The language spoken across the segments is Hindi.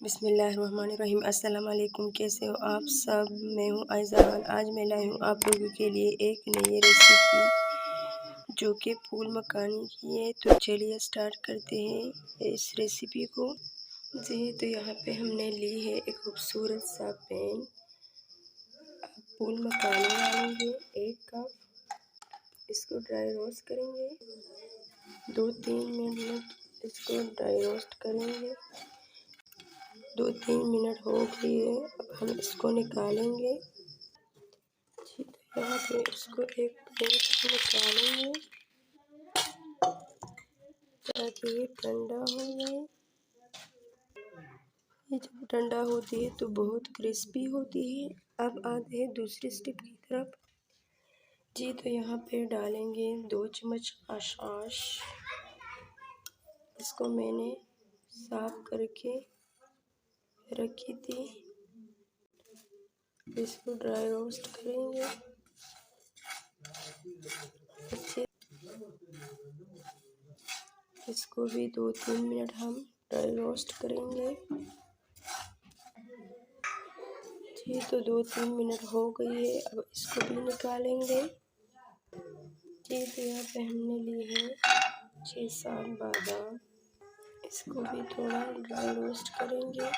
बिस्मिल्लाहिर्रहमानिर्रहीम। अस्सलाम वालेकुम। कैसे हो आप सब? मैं हूँ आयज़ान। आज मैं लाई हूँ आप लोगों के लिए एक नई रेसिपी जो कि फूल मखानी की है। तो चलिए स्टार्ट करते हैं इस रेसिपी को। जी तो यहाँ पे हमने ली है एक खूबसूरत सा पैन। फूल मखानी डालेंगे 1 कप। इसको ड्राई रोस्ट करेंगे 2-3 मिनट इसको ड्राई रोस्ट करेंगे। 2-3 मिनट हो गए है। अब हम इसको निकालेंगे। ठीक है, यहाँ पे इसको एक प्लेट में निकालेंगे ताकि ये ठंडा हो जाए। ये जब ठंडा होती है तो बहुत क्रिस्पी होती है। अब आते हैं दूसरी स्टेप की तरफ। जी तो यहाँ पे डालेंगे 2 चम्मच आशाश। इसको मैंने साफ करके रखी थी। इसको ड्राई रोस्ट करेंगे अच्छे। इसको भी 2-3 मिनट हम ड्राई रोस्ट करेंगे। जी तो 2-3 मिनट हो गई है। अब इसको भी निकालेंगे। जी तो यहाँ पे हमने ली है 6-7 बादाम। इसको भी थोड़ा ड्राई रोस्ट करेंगे।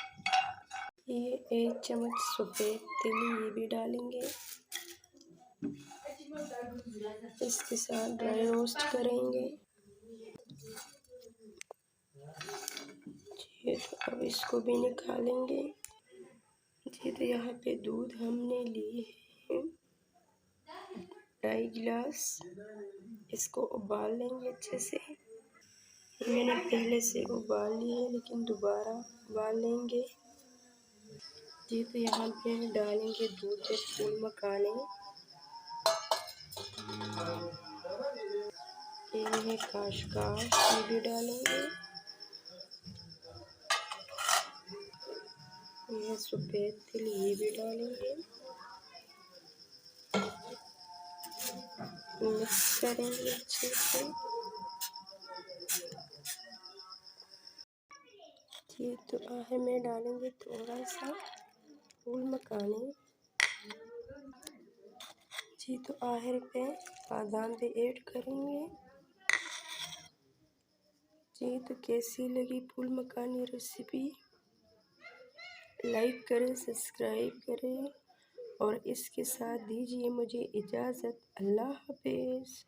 ये 1 चम्मच सफ़ेद तिल ये भी डालेंगे। इसके साथ ड्राई रोस्ट करेंगे। जी तो अब इसको भी निकालेंगे। जी तो यहाँ पे दूध हमने ली है 2.5 गिलास। इसको उबाल लेंगे अच्छे से। मैंने पहले से उबाल ली है लेकिन दोबारा उबाल लेंगे। जी तो यहाँ पे डालेंगे दूध में फूल मखाने। ये है खसखस ये भी डालेंगे। ये सफ़ेद तिल ये भी डालेंगे। मिक्स करेंगे अच्छे से। जी तो आखिर में डालेंगे थोड़ा सा फूल मखाने। जी तो आखिर पे बादाम भी ऐड करेंगे। जी तो कैसी लगी फूल मखानी रेसिपी? लाइक करें, सब्सक्राइब करें और इसके साथ दीजिए मुझे इजाज़त। अल्लाह हाफ़िज़।